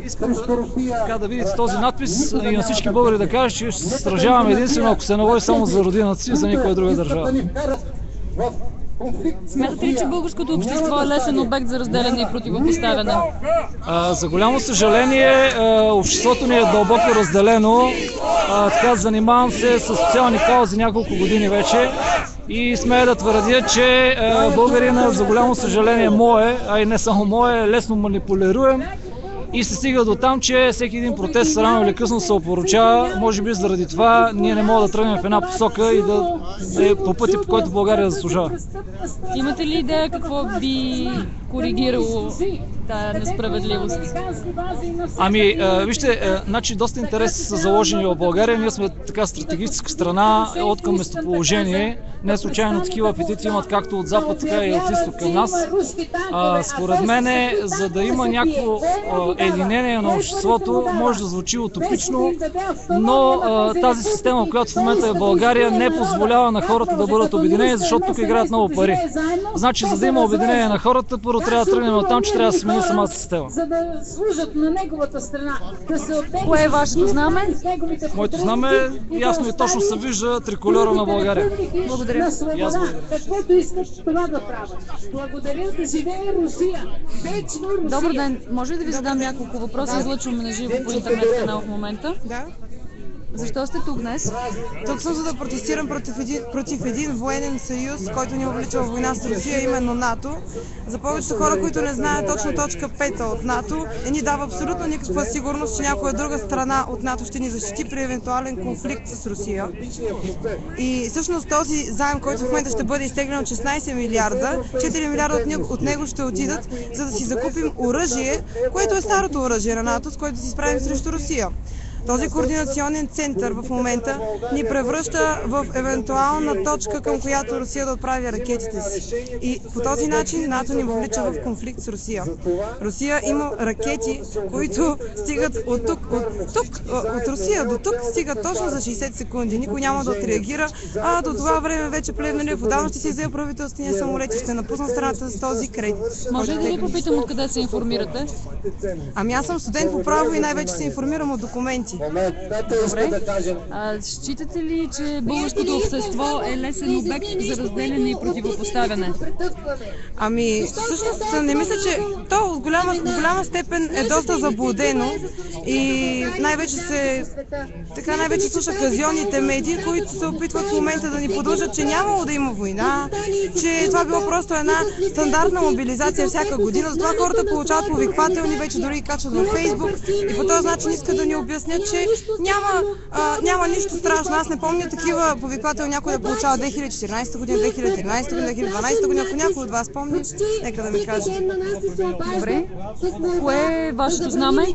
Искам така да видите този надпис и на всички българи да кажа, че ще се сражаваме единствено ако се наложи само за родината си и за никоя друга държава. Смятате ли, че българското общество е лесен обект за разделяне и противопоставяне? За голямо съжаление, обществото ни е дълбоко разделено. Така занимавам се с социални каузи няколко години вече и смея да твърдя, че българина, за голямо съжаление мое, а и не само мое, е лесно манипулируем. И се стига до там, че всеки един протест рано или късно се опоручава. Може би заради това ние не можем да тръгнем в една посока и да е по пътя, по който България заслужава. Имате ли идея какво би коригирало тая несправедливост? Вижте, доста интереси са заложени в България. Ние сме така стратегическа страна от към местоположение. Не случайно такива апетити имат както от запад, така и от изток към нас. Според мен, за да има някакво единение на обществото, може да звучи утопично, но тази система, която в момента е в България, не позволява на хората да бъдат обединени, защото тук играят много пари. Значи, за да има обединение на хората, първо трябва да тръгнем от там, че трябва да се смени самата система. За да служат на неговата страна. Кое е вашето знаме? Моето знаме ясно и точно се вижда триколора на България. Благодаря. Каквото искат това да правят. Благодаря, да живее Русия. Вечно Русия. Добър ден. Може ли да ви задам няколко въпроса? Излъчваме на живо по интернет канал в момента. Да. Защо сте тук днес? Тук съм, за да протестирам против един военен съюз, който ни облича във война с Русия, именно НАТО. За повечето хора, които не знаят точно точка 5 от НАТО, не ни дава абсолютно никаква сигурност, че някоя друга страна от НАТО ще ни защити при евентуален конфликт с Русия. И всъщност този заем, който в момента ще бъде изтеглен от 16 милиарда, 4 милиарда от него ще отидат, за да си закупим оръжие, което е старото оръжие на НАТО, с което си справим срещу Русия. Този координационен център в момента ни превръща в евентуална точка, към която Русия да отправи ракетите си. И по този начин НАТО ни влича в конфликт с Русия. Русия има ракети, които стигат от Русия до тук, стигат точно за 60 секунди. Никой няма да отреагира, а до това време вече Плевнелиев отдавна ще си взе правителствения самолет и ще напусна страната с този кредит. Може ли да ви попитам откъде се информирате? Ами аз съм студент по право и най-вече се информирам от документи. Добре. Считате ли, че българското общество е лесен обект за разделяне и противопоставяне? Ами, всъщност не мисля, че то в голяма степен е доста заблудено и най-вече слуша казионните медии, които се опитват в момента да ни подложат, че нямало да има война, че това било просто една стандартна мобилизация всяка година, затова хората получават повиквателни, вече дори и качват във Фейсбук и по този начин искат да ни обяснят, че няма нищо страшно. Аз не помня такива повикватели някой да получава 2014 година, 2013 година, 2012 година. Ако някой от вас помни, нека да ми каже. Добре. Кое е вашето знаме?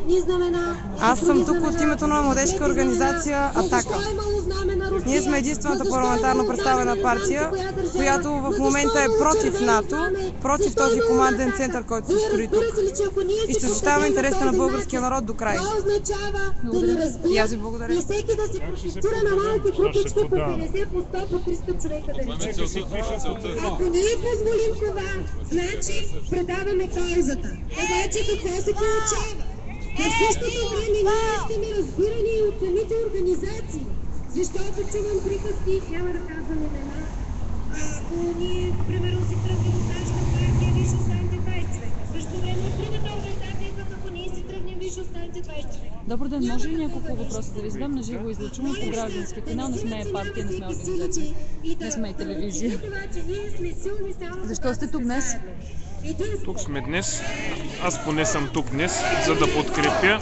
Аз съм тук от името на младежка организация Атака. Ние сме единствената парламентарно представена партия, която в момента е против НАТО, против този команден център, който се строи тук. И ще защитаваме интересите на българския народ до край. И аз ви благодаря. И всеки да си протестира на малки групички по 50, по 100, по 300 човека да речем. Ако ние позволим това, значи предаваме каузата. Значи какво се получава? В същото време ние сте неразбирани от самите организации. Защото чувам приказки, няма да казвам имена. Ако ние, примерно, си тръгнем от нашата партия, виж останете 20 човека. В същото време от другата организация, ако ние си тръгнем, виж останете 20 човека. Добър ден, може ли няколко въпроса да ви задам на живо излъчване по гражданския канал? Не сме партия, не сме организация, не сме и телевизия. Защо сте тук днес? Тук сме днес. Аз поне съм тук днес, за да подкрепя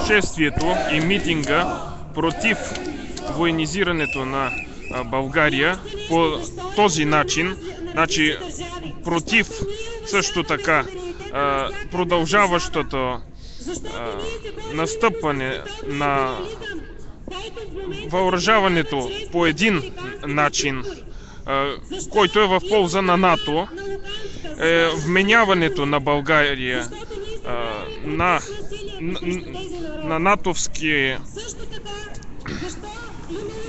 шествието и митинга против военизирането на България по този начин, значи против също така продължаващото настъпване на въоръжаването по един начин, който е в полза на НАТО, вменяването на България на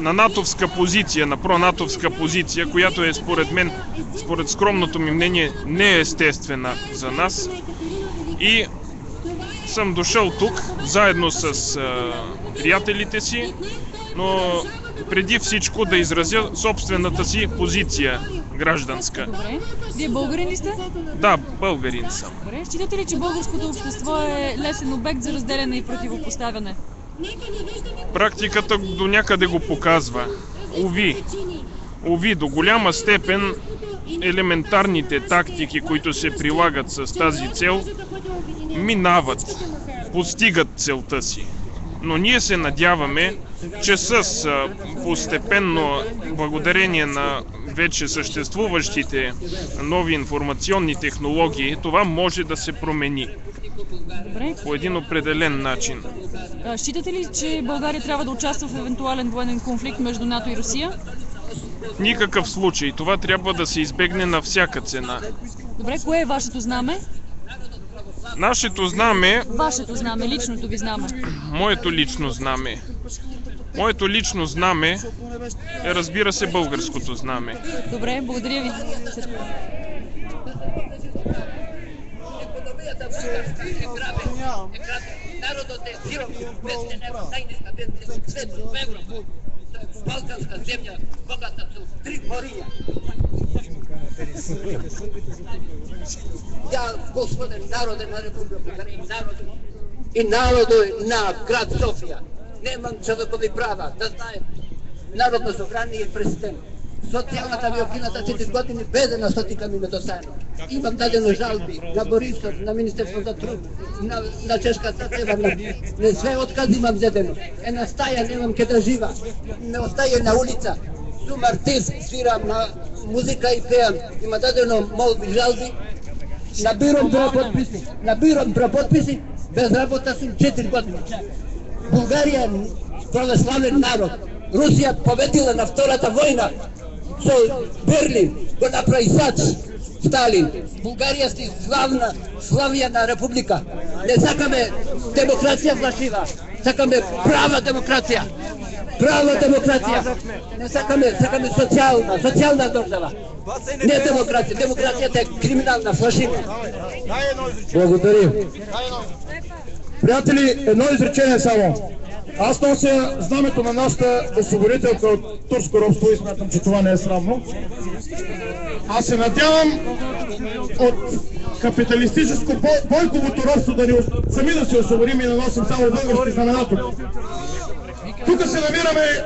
на натовска позиция, на пронатовска позиция, която е според мен, според скромното ми мнение, не е естествена за нас. И съм дошъл тук заедно с приятелите си, но преди всичко да изразя собствената си позиция гражданска. Добре. Вие българин ли сте? Да, българин съм. Добре. Считате ли, че българското общество е лесен обект за разделяне и противопоставяне? Практиката до някъде го показва. Уви, до голяма степен елементарните тактики, които се прилагат с тази цел, минават, постигат целта си. Но ние се надяваме, че с постепенно, благодарение на вече съществуващите нови информационни технологии, това може да се промени. Добре. По един определен начин. Считате ли, че България трябва да участва в евентуален военен конфликт между НАТО и Русия? Никакъв случай. Това трябва да се избегне на всяка цена. Добре, кое е вашето знаме? Нашето знаме... Вашето знаме, личното ви знаме. Моето лично знаме. Моето лично знаме е, разбира се, българското знаме. Добре, благодаря ви. Народът е силен, без най-ниска бедност в света, в Европа. Балканска земя, богата с 3 мория. Я, Господен, народе на Република България и народе на град София, немам човекови права, да знаем. Народно събрание и президент. Социалната ми окината 4 години бедена стотика ми недостайно. Имам дадено жалби на Борисов, на Министерство за труд, на Чешката северна. Не sve откази имам дадено. Една стая немам къде да жива. Не остая на улица. Сум артист, свирам на музика и пеям. Има дадено молби, жалби. Набирам броя подписи. Без работа съм 4 години. България е православен народ. Русия победила на Втората война. Со Берлин го направи САЩ, Сталин. България си славна република. Не сакаме демокрация фалшива. Сакаме права демокрация. Права демокрация. Не сакаме социална държава. Не демокрация. Демокрацията е криминална, фалшива. Благодаря. Приятели, едно изречение само. Аз нося знамето на нашата освободителка от турско робство и смятам, че това не е срамно. Аз се надявам от капиталистическо бойковото робство сами да се освободим и да носим само български знамена тук. Тук се намираме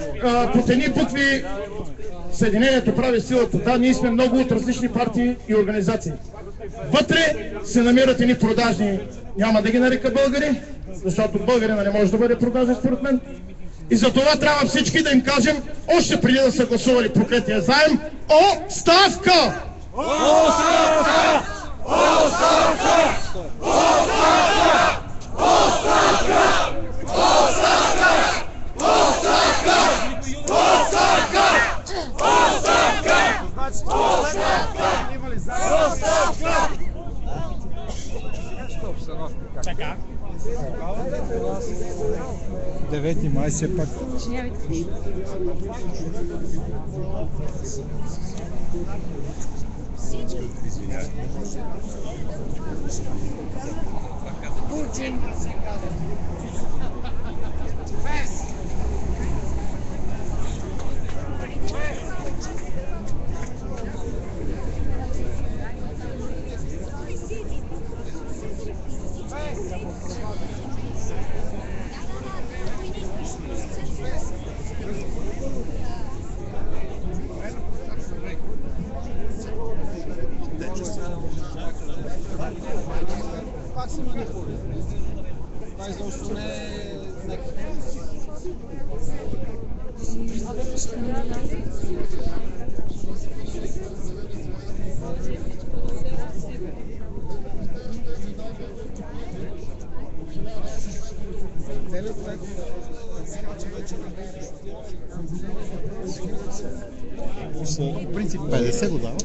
под едни букви Съединението прави силата. Да, ние сме много от различни партии и организации. Вътре се намират едни продажни, няма да ги нарека българи, защото българина не може да бъде продажен според мен. И за това трябва всички да им кажем, още преди да са гласували проклетия заем, оставка! Оставка! Оставка! Оставка! Оставка! Оставка! Оставка! Оставка! Оставка! Оставка! 9 май все пак. Путин. В принцип 50 го дава.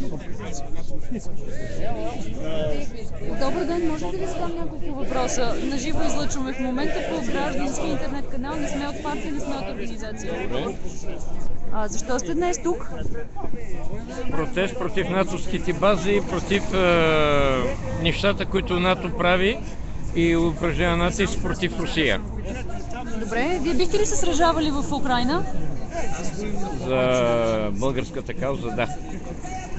Добър ден, може да ви задам няколко въпроса? Наживо излъчваме в момента по граждански интернет канал, не сме от партия, не сме от организация. Защо сте днес тук? Протест против натовските бази, против нещата, които НАТО прави и упражнява натиск против Русия. Добре, вие бихте ли се сражавали в Украйна? За българската кауза, да.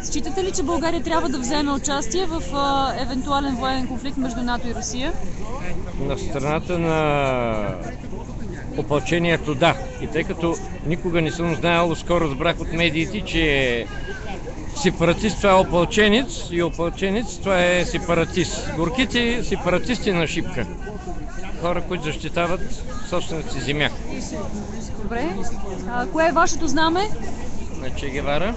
Считате ли, че България трябва да вземе участие в евентуален военен конфликт между НАТО и Русия? На страната на опълчението, да. И тъй като никога не съм знаел, скоро разбрах от медиите, че сепаратист това е опълченец и опълченец това е сепаратист. Горките сепаратисти на шипка. Хора, които защитават собствената си земя. Добре. Кое е вашето знаме? На Че Гевара.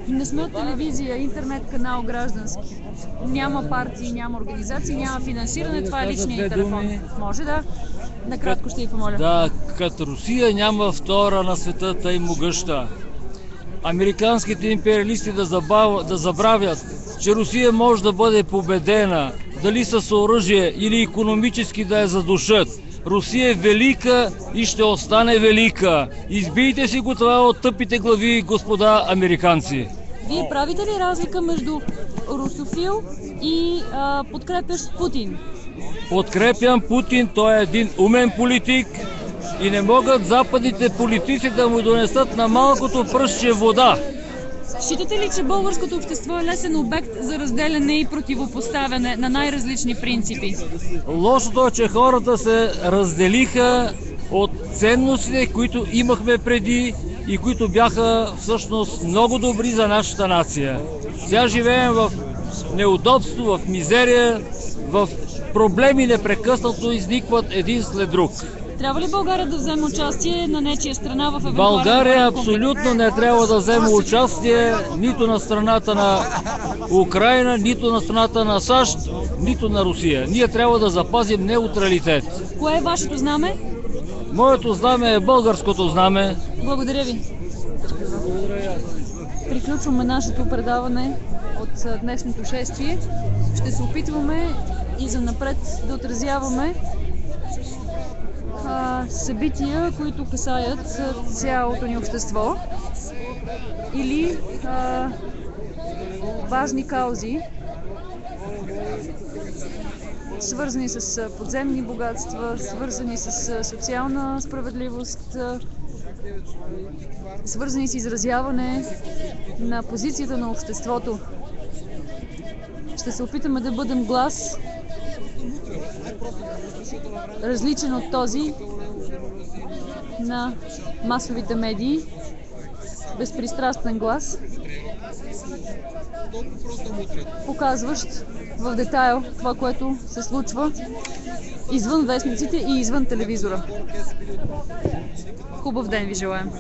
Не сме от телевизия, интернет канал граждански. Няма партии, няма организации, няма финансиране, това е личният телефон. Може да? Накратко ще ви помоля. Да, като Русия няма втора на света тъй могъща. Американските империалисти да забравят, че Русия може да бъде победена, дали с оръжие или икономически да я задушат. Русия е велика и ще остане велика. Избийте си го това от тъпите глави, господа американци. Вие правите ли разлика между русофил и подкрепящ Путин? Подкрепям Путин, той е един умен политик и не могат западните политици да му донесат на малкото пръстче вода. Считате ли, че българското общество е лесен обект за разделяне и противопоставяне на най-различни принципи? Лошото е, че хората се разделиха от ценностите, които имахме преди и които бяха всъщност много добри за нашата нация. Сега живеем в неудобство, в мизерия, в проблеми непрекъснато изникват един след друг. Трябва ли България да вземе участие на нечия страна в евентуален България конфликт? абсолютно не трябва да вземе участие нито на страната на Украйна, нито на страната на САЩ, нито на Русия. Ние трябва да запазим неутралитет. Кое е вашето знаме? Моето знаме е българското знаме. Благодаря ви. Приключваме нашето предаване от днешното шествие. Ще се опитваме и занапред да отразяваме събития, които касаят цялото ни общество или важни каузи, свързани с подземни богатства, свързани с социална справедливост, свързани с изразяване на позицията на обществото. Ще се опитаме да бъдем глас, различен от този на масовите медии, безпристрастен глас, показващ в детайл това, което се случва извън вестниците и извън телевизора. Хубав ден ви желаем!